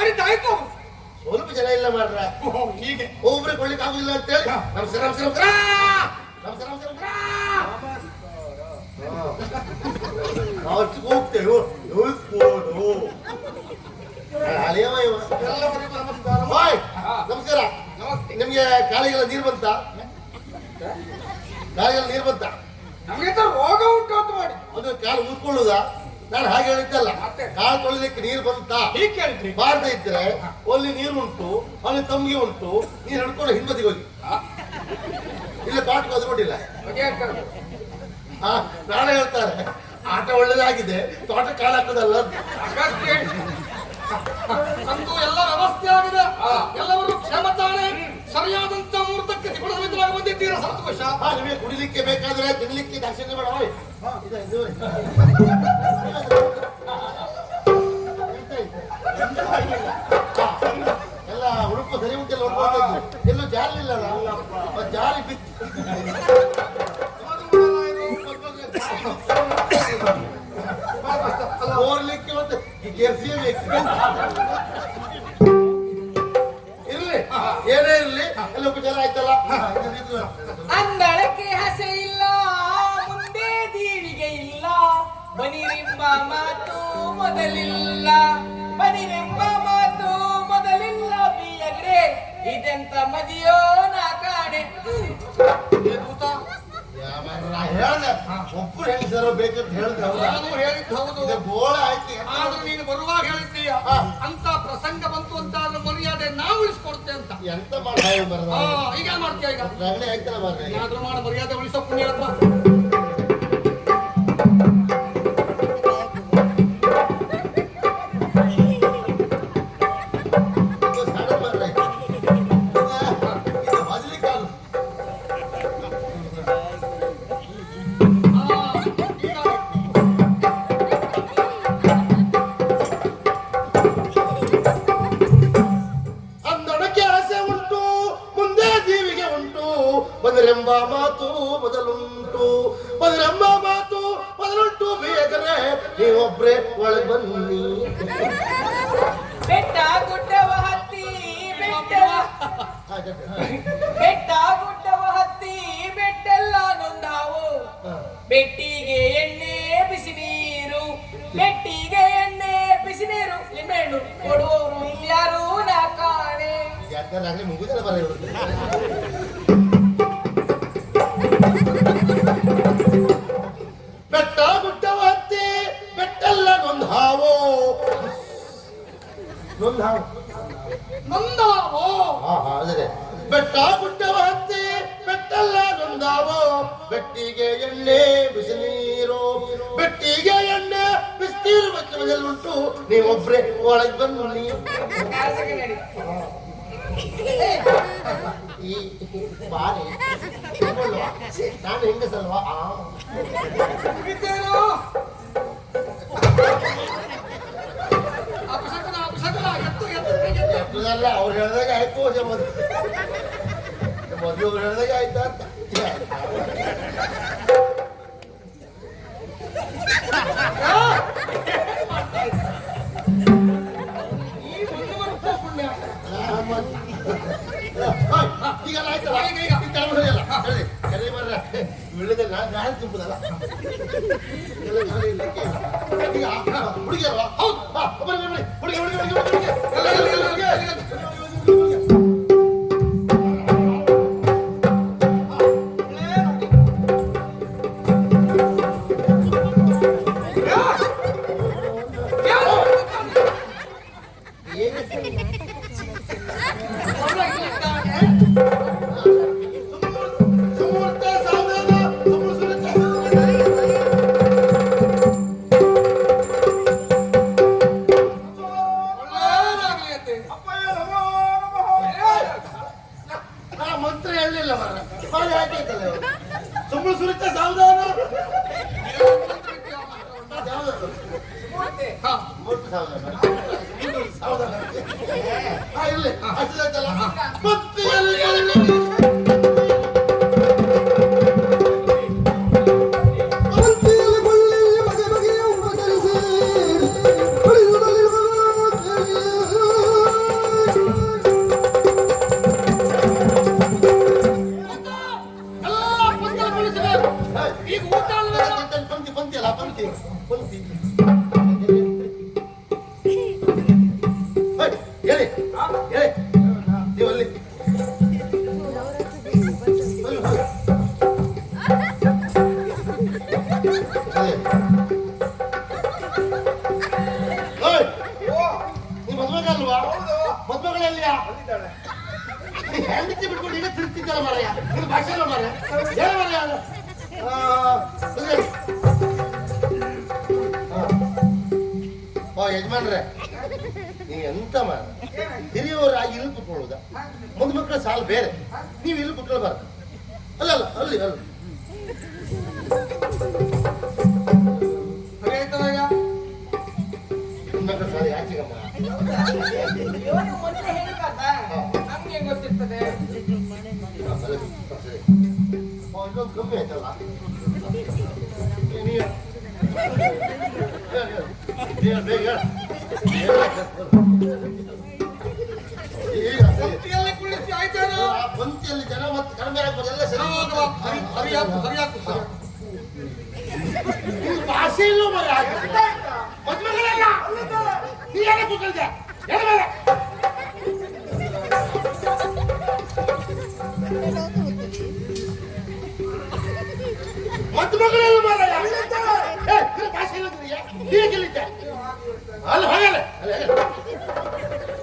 ಮಾಡಿದ್ದಾಯ್ತು. ಸ್ವಲ್ಪ ಜನ ಇಲ್ಲ ಮಾಡ್ರ ಹೀಗೆ ಒಬ್ಬರೇ ಕೊಡ್ಲಿಕ್ಕೆ ಆಗುದಿಲ್ಲ ಅಂತ ಹೇಳಿ ನಮಸ್ಕಾರ ನಮಸ್ಕಾರ ನಮಸ್ಕಾರ ನಾವು ಹೋಗ್ತೇವೆ ನಮಸ್ಕಾರ. ನಿಮ್ಗೆ ಕಾಲಿಗೆಲ್ಲ ನೀರು ಬಂತ? ಕಾಲಿಗೆಲ್ಲ ನೀರು ಬಂತ? ನಮಗೆ ರೋಗ ಉಂಟು ಅಂತ ಮಾಡಿ ಅದು ಕಾಲು ಊದ್ಕೊಳ್ಳುದ? ನಾನು ಹಾಗೆ ಹೇಳಿದ್ದಲ್ಲ, ಕಾಲು ತೊಳಿಲಿಕ್ಕೆ ನೀರು ಬಂತ ಹೀಗೆ ಕೇಳಿದ್ರಿ. ಬಾರದೆ ಇದ್ರೆ ಅಲ್ಲಿ ನೀರು ಉಂಟು, ಅಲ್ಲಿ ತಮ್ಗೆ ಉಂಟು, ನೀರು ಹಿಡ್ಕೊಂಡು ಹಿಂಬದಿಗೆ ಹೋಗಿ. ಇಲ್ಲ ಕಾಟ್ಗೆ ಅದು ನೋಡಿಲ್ಲ. ನಾಳೆ ಹೇಳ್ತಾರೆ ಆಟ ಒಳ್ಳೇದಾಗಿದೆ, ತೋಟ ಕಾಲ ಹಾಕೋದಲ್ಲ. ಅಂತೂ ಎಲ್ಲ ವ್ಯವಸ್ಥೆ ಆಗಿದೆ, ಎಲ್ಲವರು ಕ್ಷಮತಾನೆ ಸರಿಯಾದಂತ ಮುಹೂರ್ತಕ್ಕೆ ತಿರುಗಿ ಬಂದಿದ್ದೀರಾ ಸಂತೋಷ. ನಿಮಗೆ ಕುಡಿಲಿಕ್ಕೆ ಬೇಕಾದ್ರೆ ತಿನ್ಲಿಕ್ಕೆ ದರ್ಶನ ಬೇಡ. ಎಲ್ಲ ಹುಡುಕು ಸರಿ ಉಂಟೆಲ್ಲ ನೋಡ್ಕೊಂಡು ಎಲ್ಲೂ ಜಾಲಿ ಇಲ್ಲ, ಜಾಲಿ ಬಿತ್ತು ಓರ್ಲಿಕ್ಕೆ ಮತ್ತೆ ಇರ್ಲಿ, ಏನೇ ಇರ್ಲಿ ಎಲ್ಲ ಉಪಚಾರ ಆಯ್ತಲ್ಲ. ಅಂಗಳಕ್ಕೆ ಹಸೆ ಇಲ್ಲ, ಮುಂದೆ ದೀವಿಗೆ ಇಲ್ಲ, ಬನಿರೆಂಬ ಮಾತು ಮೊದಲಿಲ್ಲ, ಬನಿರೆಂಬ ಮಾತು ಮೊದಲಿಲ್ಲ. ಬಿಯಗ್ರೆ ಇದೆಂತ ಮದಿಯೋ ನಾ ಕಾಣೆ. ಹೇಳ್ದೆ ಒಬ್ಬರು ಹೆಂಗಸರು ಬೇಕಂತ ಹೇಳಿದ್ರೆ ಹೇಳಿದ್ದು ಹೌದು, ಗೋಳ ಆಯ್ತು. ಆದ್ರೂ ನೀನು ಬರುವಾಗ ಹೇಳಿದ್ದೀಯ ಅಂತ ಪ್ರಸಂಗ ಬಂತು ಅಂತ ಮರ್ಯಾದೆ ನಾವು ಉಳಿಸ್ಕೊಡ್ತೇವೆ ಅಂತ. ಎಂತ ಮಾಡಿ ಈಗ ಮಾಡ್ತೀಯ? ಈಗ ರಗಳೆ ಆಯ್ತಲ್ಲ ಮಾರ್ರೆ. ಏನಾದ್ರೂ ಮಾಡಿ ಮರ್ಯಾದೆ ಉಳಿಸೋ ಪುಣ್ಯಾತ್ಮ. ಬದರೆಂಬ ಮಾತು ಮೊದಲುಂಟು, ಬದರೆಂಬ ಮಾತು ಮೊದಲುಂಟು. ಬೇಗರೆ ನೀವೊಬ್ರೆ ಒಳಗೆ ಬನ್ನಿ. ಬೆಟ್ಟ ಗುಡ್ಡವ ಹತ್ತಿ ಬೆಟ್ಟ ಗುಡ್ಡವ ಹತ್ತಿ ಬೆಟ್ಟೆಲ್ಲ ನೊಂದಾವು. ಬೆಟ್ಟಿಗೆ ಎಣ್ಣೆ ಬಿಸಿ ನೀರು, ಬೆಟ್ಟಿಗೆ ಎಣ್ಣೆ ಬಿಸಿ ನೀರು, ನಿಮ್ಮೆಣ್ಣು ಕೊಡುವವರು ಇಲ್ಯಾರು ನಾ ಕಾಣೆ. ಯಾಕಂದ್ರೆ ಮುಗಿದಲ್ಲ ಬರ ಬೆಟ್ಟ ಗುಡ್ಡವ ಹತ್ತಿ ಬೆಟ್ಟೆಲ್ಲ ನೊಂದಾವು. ಬೆಟ್ಟ ಗುಡ್ಡವ ಹತ್ತಿ ಬೆಟ್ಟೆಲ್ಲ ನೊಂದಾವು. ಬೆಟ್ಟಿಗೆ ಎಣ್ಣೆ ಬಿಸಿ ನೀರು, ಬೆಟ್ಟಿಗೆ ಎಣ್ಣೆ ಬಿಸಿ ನೀರು ಉಂಟು. ನೀವೊಬ್ರೆ ಒಳಗೆ ಬಂದು ನೀವು ಈ ಬಾರಿ ನಾನು ಹೆಂಗಸಲ್ವಾ? ಅವ್ರು ಹೇಳ್ದಾಗ ಆಯ್ತು, ಮದುವೆ ಅವ್ರು ಹೇಳ್ದಾಗ ಆಯ್ತಾ ಅಂತ. ಈಗೆಲ್ಲ ಆಯ್ತಲ್ಲ, ಇಳಿದ ನಾನು ತುಂಬುದಲ್ಲ ಹುಡುಗಿಯಲ್ವಾ? ಹೌದು, ಹುಡುಗಿ ಹುಡುಗಿ ಹುಡುಗಿ ಮಂತ್ರ ಹೇಳಲಿಲ್ಲ ಮಾರ ಹಾಕೈತಲ್ಲ ಸುಮ್ಮನೆ ಸುರಿತ ಸಾವಧಾನ ಸಾವಧಾನ ಇರ್ಲಿ ಅಷ್ಟಲ್ಲ ಹೇಳಿ ಹೇಳಿ ನೀವು ಅಲ್ಲಿ ನೀ ಮದ್ವೆಗಲ್ವಾ ಮದ್ವೆಗಳಲ್ಲಿಯಾ ಹೆಂಡತಿ ಬಿಟ್ಕೊಂಡು ಈಗ ತಿರುಗ್ತಿದ್ದಲ್ಲ ಮಾರಾಯ ನಿನ್ನ ಭಾಷೆ ಅಲ್ಲ ಮಾರಾಯ ಹೇಳ ಮಾರಾಯ ಯಜಮಾನ್ರೆ ನೀವು ಎಂತ ಮಾರ ಹಿರಿಯವರಾಗಿ ಇಲ್ಲಿ ಕುತ್ಕೊಳ್ಳುವುದ ಮುಂದ್ ಮಕ್ಕಳ ಸಾಲ ಬೇರೆ ನೀವು ಇಲ್ಲಿ ಕುತ್ಕೊಳ್ಬಾರ್ದು ಅಲ್ಲ ಅಲ್ಲಿ ಮಕ್ಕಳ ಸಾಲ ಯಾಚಿಗಮ್ಮ ಮೊದಲೇ ಹೇಳ್ಬಾರ್ದ ನಮ್ಗೆ ಗೊತ್ತಿರ್ತದೆ. ಇನ್ನೊಂದು ಕಮ್ಮಿ ಆಯ್ತಲ್ಲ ಬೇಗ ಪಂಕ್ತಿಯಲ್ಲಿ ಕುಳಿಸಿ ಆಯ್ತೇನೋ? ಪಂಕ್ತಿಯಲ್ಲಿ ಜನ ಮತ್ತೆ ಕಡಿಮೆ ಆಗ್ಬೋದು ಎಲ್ಲ ಸರಿ ಸರಿಯಾಗ್ತದೆ. ಭಾಷೆಯಲ್ಲೂ ಮರೆ ಮದ್ವೆಗಳೆಲ್ಲ ನೀ ಯಾಕೆ ಕೂತ್ಕೊಳ್ತೀಯ ಹೇಳ ಮೇಲೆ ಮದ್ವೆಗಳೆಲ್ಲ ಮಾರಾಯ ಭಾಷೆ ಹೇಗಿಲ್ಲಿದ್ದೆ ಅಲ್ಲಿ ಹಾಗಲ್ಲ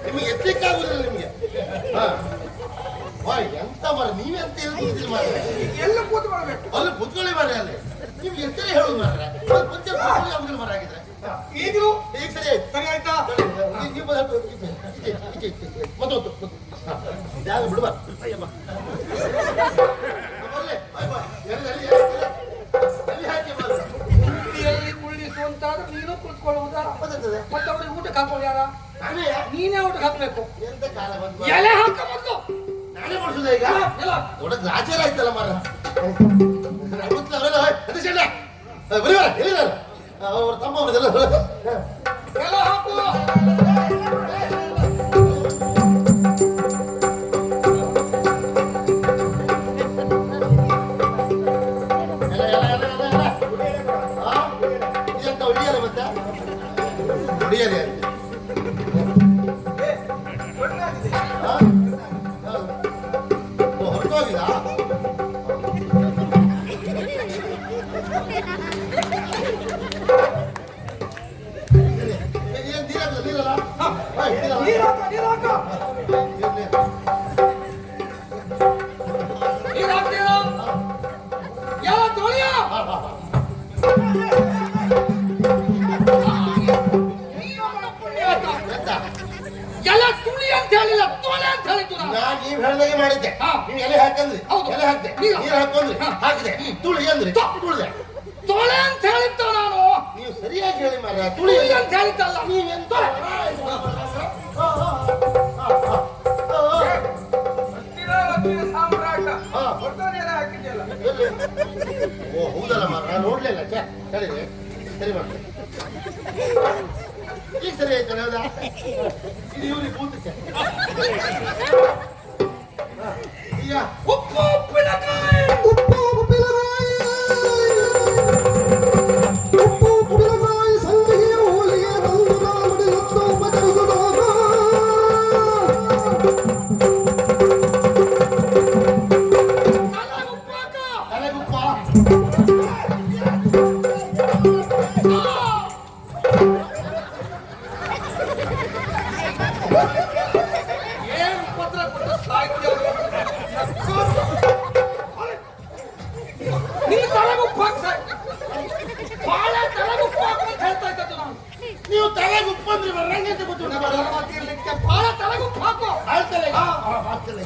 ನಿಮಗೆ ಎತ್ತಕ್ಕಾಗುದಿಲ್ಲ ನಿಮಗೆ ಎಂತ ಮರ ನೀವೆಂತ ಹೇಳ್ತಿದ್ದೀರಿ ಮಾರ ಎಲ್ಲ ಕೂತ್ಕೊಳ್ಬೇಕು. ಅಲ್ಲಿ ಕುತ್ಕೊಳ್ಳಿ ಮಾರ ಅಲ್ಲಿ ನಿಮ್ಗೆ ಎತ್ತರ ಹೇಳುದು ಮಾರ ಮುಂಚೆ ಆಗುದಿಲ್ಲ ಮರ ಆಗಿದ್ರೆ ಈಗಲೂ ಈಗ ಸರಿ ಆಯ್ತು ಸರಿ ಆಯ್ತಾ? ಮತ್ತೊಂದು ಜಾಗ ಬಿಡುವ ಪಂಕ್ತಿಯಲ್ಲಿ ಕುಳ್ಳಿಸು ಅಂತಾದ್ರೆ ನೀನು ಕುಳಿತುಕೊಳ್ಳುವುದಾ? ಮತ್ತೆ ಅವ್ರಿಗೆ ಊಟಕ್ಕೆ ಹಾಕೊಳ್ಳಿ ಯಾರ? ನೀನೇ ಊಟಕ್ಕೆ ಹಾಕ್ಬೇಕು. ಎಂತ ಕಾಲ ಬಂತು ಎಲೆ ಹಾಕ ಮೊದಲು. ನಾನೇ ಮಾಡಿಸುದ ಈಗ ಎಲ್ಲ ದೊಡ್ಡ ಗ್ರಾಚಾರ ಆಯ್ತಲ್ಲ ಮಾರ ಅವ್ರ ತಮ್ಮ ಅವ್ರದೆಲ್ಲ ಎಲೆ ಹಾಕು. ಇದಂತ ಹೊಡಿಯಲ್ಲ ಮತ್ತೆ ಹೊಡಿಯದೆ ಹೊರಟೋಗಿದ ಏನ್ ನೀರಲ್ಲ ನೀರು ಹಾಕ, ನೀರು ಹಾಕ. ನೀರು ಹಾಕ್ತೀರಾ? ಎಲ್ಲ ತೊಳೆಯ. ಎಲ್ಲ ತುಳಿ ಅಂತ ಹೇಳಿಲ್ಲ, ತೊಳೆ ಅಂತ ಹೇಳಿದ್ದು ನಾನು. ನೀವ್ ಹೇಳ್ದಾಗೆ ಮಾಡಿದ್ದೆ ನೀವು ಎಲೆ ಹಾಕಂದ್ರಿ ಹೌದು. ಎಲೆ ಹಾಕ್ದೆ ನೀರು ಹಾಕೊಂಡ್ರಿ ಹಾಕಿದೆ ತುಳಿ ಅಂದ್ರಿ ತುಳಿದೆ ತೊಳೆ ಅಂತ ಹೇಳಿದ್ದ ನಾನು. ನೀವು ಸರಿಯಾಗಿ ಹೇಳಿ ಮಾರ ತುಳಿ ತುಳಿ ಅಂತ ಹೇಳಿದ್ದಲ್ಲ. ನೀವೆಂತ ಸಾಮ್ರಾಟ ಹೊರಟೋನೆಲ್ಲ ಹಾಕಿದ್ಯಲ್ಲ. ಓ ಹೌದಲ್ಲ ಮಾರ ನಾನು ನೋಡ್ಲಿಲ್ಲ ಹೇಳಿದೆ ಸರಿ ಮಾಡ್ತೆ ಈಗ ಸರಿ ಆಯ್ತು ಹೌದಾ ಇದು ಇವ್ರಿಗೆ ಕೂತಕ್ಕೆ ಈಗ ಉಪ್ಪು ಉಪ್ಪಿನಕಾಯಿ. ತಲೆಗುಪ್ಪ ಏನು ಪತ್ರ ಕೊಟ್ಟು ಸಾಹಿತ್ಯ ನೀನು ತಲೆಗುಪ್ಪ ಬಾಳ ತಲೆಗುಪ್ಪ ಅಂತ ಹೇಳ್ತಾ ಇದ್ದದ್ದು ನಾನು. ನೀವು ತಲೆಗುಪ್ಪ ಅಂದ್ರೆ ಬರಂಗೆ ಅಂತ ಗೊತ್ತುಂಟು ಮಾತಿರ್ಲಿಕ್ಕೆ ಬಾಳ ತಲೆಗುಪ್ಪ ಹಾಕೋ. ಹಾಕ್ತಲೆ ಹಾಕ್ತಲೆ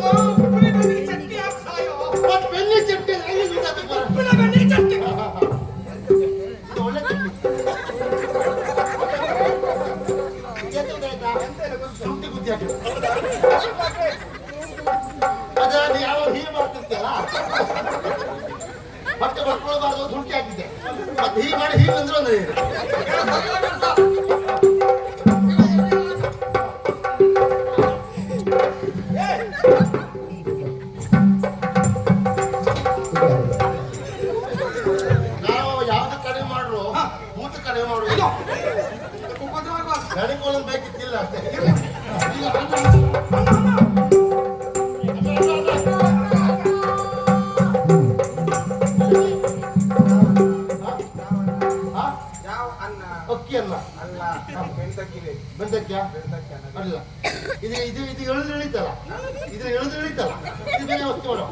ಚಟ್ನಿ ಹಾಕಿ ಸಾಯೋ. ಮತ್ತೆ ಬೆನ್ನಿ ಚಟ್ನಿ ಅಲ್ಲಿ ಬಿಡೋದು ಬರ ಉಪ್ಪಿನ ಬೆಣ್ಣೆ ಚಟ್ನಿ. ಇದು ಒಳ್ಳೆ ಚಟ್ನಿ ಶುಂಠಿ ಗುದ್ದಿ ಹಾಕಿ ಮತ್ತೆ ಹೀಗೆ ಮಾಡಿ ಹೀಗೆ ಅಂದ್ರೆ ಒಂದು ನಾವು ಯಾವ್ದು ಕಡಿಮೆ ಮಾಡ್ರು ಊಟ ಕಡಿಮೆ ಮಾಡುದು ಗಣಿಕೋಲನ್ ಬೇಕಿತ್ತಿಲ್ಲ ಅಷ್ಟೇ ಯಾವ ಅನ್ನ ಅಕ್ಕಿ ಅನ್ನ ಅಲ್ಲ ಬೆಂದಕ್ಕಿದೆ ಬೆಂದಕ್ಕಿಯ ಅಲ್ಲ ಇದು ಇದು ಇದು ಎಳೆದು ಇಳಿತಲ್ಲ ಇದು ಎಳೆದು ಇಳಿತಲ್ಲ ಇದು ಬೇರೆ ವಸ್ತು ಮಾಡೋ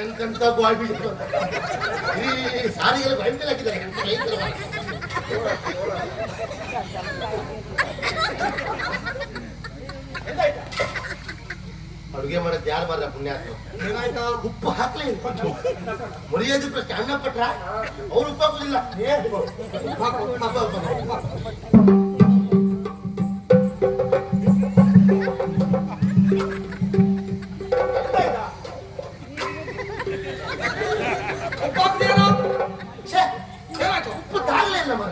ಎಂತೆಂತ ಗೋಯ್ ಬೀಜ ಈ ಸಾರಿಗೆಲ್ಲ ಗೋಯ್ ಬೀಜ ಹಾಕಿದ್ದಾರೆ ಅಡುಗೆ ಮಾಡೋದು ಯಾರು ಬಾರ ಪುಣ್ಯಾತ್ಮ ಉಪ್ಪು ಹಾಕ್ಲಿ ಮುರಿಯೋದು ಪ್ರಶ್ನೆ ಅನ್ನ ಪಟ್ರ ಅವ್ರು ಉಪ್ಪು ಹಾಕುದಿಲ್ಲ ಉಪ್ಪು ತಾಗಲೇ ಇಲ್ಲ ಮರ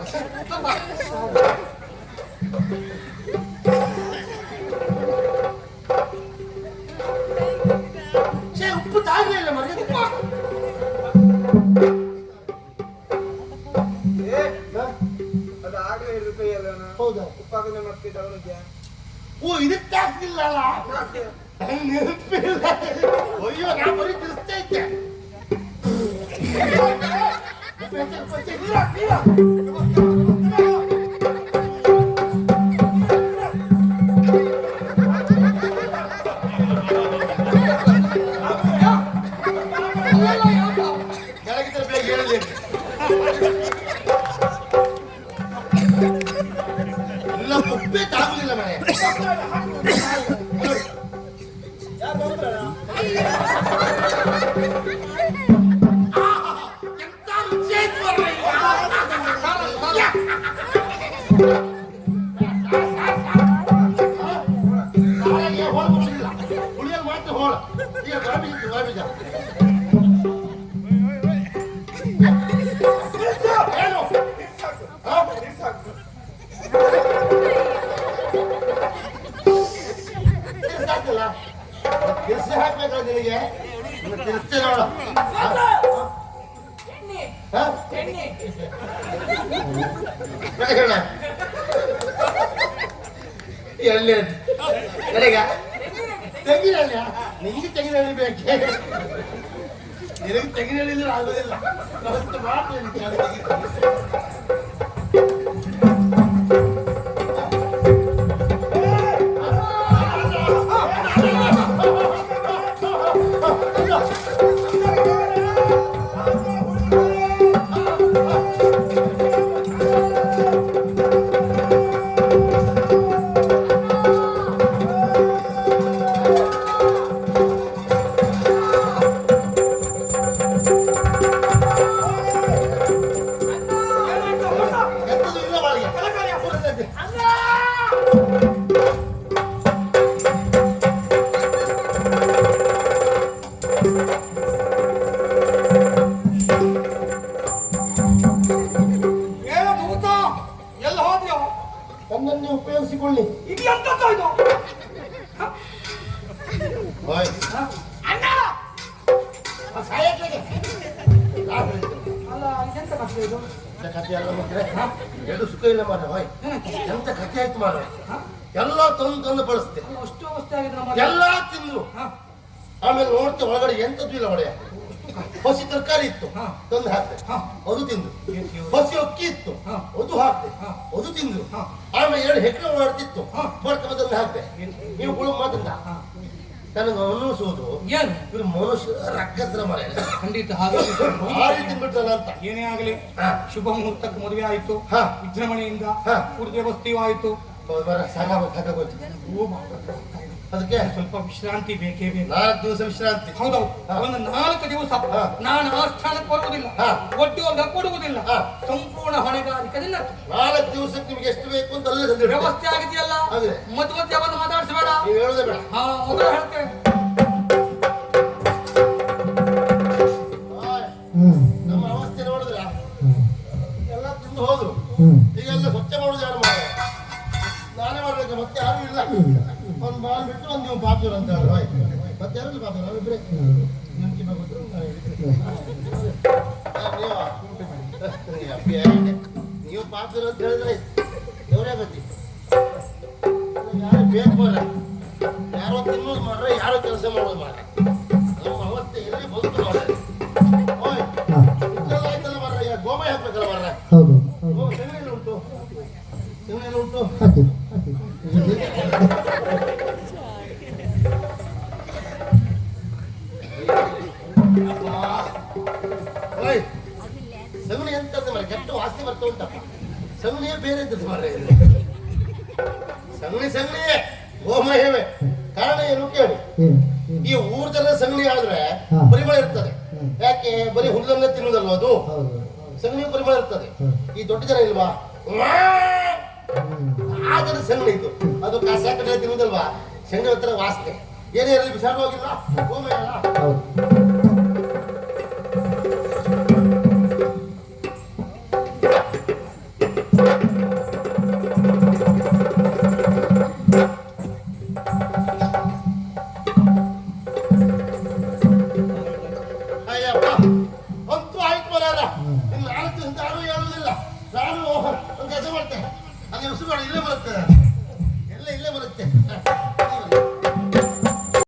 ಉಪ್ಪು ತಾಗಲೇ ಇಲ್ಲ ಮರ ಅದು ಆಗ್ಲೇ ರೂಪಾಯಿ ಹೌದಾ ಉಪ್ಪಾಗದೆ ಮತ್ತೆ ಅವನಿಗೆ ಓ ಇದಕ್ಕೆ ಹಾಕ್ತಿಲ್ಲ ಅಲ್ಲ ನೆನಪಿಲ್ಲ ಅಯ್ಯೋ ನಾ ಬರೀ ತಿರ್ಸ್ತಾ ಇದ್ದೆ ಕೆಳಗಿದ್ರೆ ಬೇಗ ಹೇಳಲಿ ಇಲ್ಲ ಉಪ್ಪೇ ತಾಗುದಿಲ್ಲ ಮನೆ ಹುಳಿಯಲ್ಲಿ ಮಾತ್ರ ಹೋಳ ಈಗ ಗಾಬೀಜ ಏನು ಸಾಕಲ್ಲ ತಿರ್ಸಿ ಹಾಕ್ಬೇಕಲ್ಲ ನಿನಗೆ ತಿರ್ಸ್ತೇ ನೋಡ ಎಣ್ಣೆ ನನಗ ತೆಂಗಿನ ಎಣ್ಣೆ ನಿನಗೆ ತೆಂಗಿನ ಎಣ್ಣೆ ಬೇಕೆ ನಿನಗೆ ತೆಂಗಿನ ಎಣ್ಣೆ ಇದ್ರೆ ಆಗೋದಿಲ್ಲ ಅಷ್ಟು ಮಾಡ್ತೀನಿ ನನ್ನನ್ನು ಉಪಯೋಗಿಸಿಕೊಳ್ಳಿ ಇದು ಎಂತದ್ದು ಇದು ಅಲ್ಲ ಇದೆಂತ ಕಥೆ ಇದು ಕಥೆ ಎಲ್ಲ ಮುಟ್ರೆ ಎರಡು ಸುಖ ಇಲ್ಲ ಮಾರ ಹೋಯ್ ಎಂತ ಕಥೆ ಆಯ್ತು ಮಾರ ಎಲ್ಲ ತಂದು ಬಳಸ್ತೆ ಅಷ್ಟು ಅವಸ್ಥೆ ಆಗಿದೆ ಎಲ್ಲ ತಿಂದ್ರು ಆಮೇಲೆ ನೋಡ್ತೆ ಒಳಗಡೆ ಎಂತದ್ದು ಇಲ್ಲ ಒಳ್ಳೆಯ ಹಸಿ ತರಕಾರಿ ಇತ್ತು ತಂದು ಹಾಕ್ತೆ ಅದು ತಿಂದು ಹಸಿ ಅಕ್ಕಿ ಇತ್ತು ಅದು ಹಾಕ್ತೆ ಅದು ತಿಂದ್ರು ಆಮೇಲೆ 2 ಹೆಕ್ರೆ ಓಡಾಡ್ತಿತ್ತು ಬರ್ಕ ತಂದು ಹಾಕ್ತೆ ನೀವು ಗುಳು ಮಾತಂದ ನನಗೆ ಅನ್ನಿಸುವುದು ಏನು ಇವ್ರು ಮನುಷ್ಯ ರಕ್ಕಸರ ಮರ ಖಂಡಿತ ಹಾಗೆ ಭಾರಿ ತಿನ್ಬಿಟ್ಟಲ್ಲ ಅಂತ. ಏನೇ ಆಗಲಿ ಶುಭ ಮುಹೂರ್ತಕ್ಕೆ ಮದುವೆ ಆಯ್ತು, ಹಾ. ವಿಜೃಂಭಣೆಯಿಂದ ಹಾ. ಊಟ ವ್ಯವಸ್ಥೆಯೂ ಆಯ್ತು. ಸಾಕಾಗೋಯ್ತು ಅದಕ್ಕೆ ಸ್ವಲ್ಪ ವಿಶ್ರಾಂತಿ ಬೇಕೇ ಬೇಕು. 4 ದಿವಸ ವಿಶ್ರಾಂತಿ. ಹೌದೌದು, ಹಾ. ಒಂದು 4 ದಿವಸ ಹಾ. ನಾನು ಆ ಸ್ಥಾನಕ್ಕೆ ಬರುವುದಿಲ್ಲ, ಹಾ. ಒಡ್ಡುವಾಗ ಕೊಡುವುದಿಲ್ಲ, ಹಾ. ಸಂಪೂರ್ಣ ಹೊಣೆಗಾರಿಕೆದಿಂದ 4 ದಿವಸಕ್ಕೆ ನಿಮ್ಗೆ ಎಷ್ಟು ಬೇಕು ಅಂತ ಅಲ್ಲೇ ತಂದಿಡ್ಬೇಕು. ವ್ಯವಸ್ಥೆ ಆಗಿದೆಯಲ್ಲ. ಆಗಿದೆ. ಮಧ್ಯವರ್ತಿ ಯಾವಾಗ ಮಾತಾಡಿಸಬೇಡ. ನೀವು ಹೇಳೋದೇ ಬೇಡ. ಹಾ, ಮೊದಲು ಹೇಳ್ತೇನೆ. ನಮ್ಮ ಅವಸ್ಥೆ ನೋಡಿದ್ರ ಎಲ್ಲ ತಿಂದು ಹೋದ್ರು. ಈಗೆಲ್ಲ ಸ್ವಚ್ಛ ಮಾಡೋದು ಯಾರು ಮಾಡ, ನಾನೇ ಮಾಡ್ಬೇಕು, ಮತ್ತೆ ಯಾರು ಇಲ್ಲ. ಒಂದು ಬಾಲ್ ಬಿಟ್ಟು ಒಂದು ನೀವು ಪಾಪೂರ್ ಅಂತ ಹೇಳುವ, ಮತ್ತೆ ಯಾರಲ್ಲಿ ಪಾಪೂರ್ ನಾವಿಬ್ರೆ ನಿಮ್ಗೆ ಬಂದ್ರು ನೀವು ಪಾಪೂರ್ ಅಂತ ಹೇಳಿದ್ರೆ ಇವರೇ ಗತಿ. ಯಾರು ಬೇಕು ಮಾರ, ಯಾರೋ ತಿನ್ನೋದು ಮಾಡ್ರೆ, ಯಾರೋ ಕೆಲಸ ಮಾಡೋದು ಮಾಡ್ರೆ. ನಮ್ಮ ಅವಸ್ಥೆ ಎಲ್ಲಿ ಬದುಕು ಮಾಡ್ರೆ. ಓಯ್ ಇದೆಲ್ಲ ಆಯ್ತಲ್ಲ ಮಾರ್ರೆ, ಈಗ ಗೋಮಯ ಹಾಕ್ಬೇಕಲ್ಲ ಮಾರ್ರೆ. ಹೌದು ಸೆಗಣಿ ಉಂಟು, ಸೆಗಣಿ ಉಂಟು. ಹಾಕಿ ಓಯ್ ಸಗಣಿ ಎಂತದ್ದು ಮಾರ್ರೆ, ಕೆಟ್ಟ ವಾಸನೆ ಬರ್ತಾ ಉಂಟಪ್ಪ. ಸಗಣಿಯೇ ಬೇರೆ ಎಂತದ್ದು ಮಾರ್ರೆ. ಸಗಣಿ ಸಗಣಿಯೇ, ಗೋಮಯವೇ. ಕಾರಣ ಏನು ಕೇಳಿ. ಈ ಊರ್ ಜನ ಸಗಣಿ ಆದ್ರೆ ಪರಿಮಳ ಇರ್ತದೆ. ಯಾಕೆ ಬರೀ ಹುಲ್ಲನ್ನೇ ತಿನ್ನುವುದಲ್ವ ಅದು, ಹೌದು ಸಗಣಿ ಪರಿಮಳ ಇರ್ತದೆ. ಈ ದೊಡ್ಡ ಜನ ಇಲ್ವಾ, ಆ ಜನ ಸಗಣಿ ಇದು, ಅದು ಕಸ ಕಡೆ ತಿನ್ನುವುದಲ್ವಾ, ಶಂಗ ಹತ್ರ ವಾಸನೆ. ಏನೇ ಇರಲಿ ಬಿಸಾಡು ಹೋಗಿಲ್ಲ, ಗೋಮಯ ಅಲ್ಲ. ಹೌದು ಅಯ್ಯಪ್ಪ ಅಂತೂ ಆಯ್ತು ಮರಾರ. ಇನ್ನು 4 ದಿವಸ ಯಾರು ಹೇಳುವುದಿಲ್ಲ. ನಾನು ಒಂದು ಕೆಲಸ ಮಾಡ್ತೇನೆ, ಅಲ್ಲಿ ಉಸಿರು ಇಲ್ಲೇ ಬರುತ್ತೆ, ಎಲ್ಲ ಇಲ್ಲೇ ಬರುತ್ತೆ.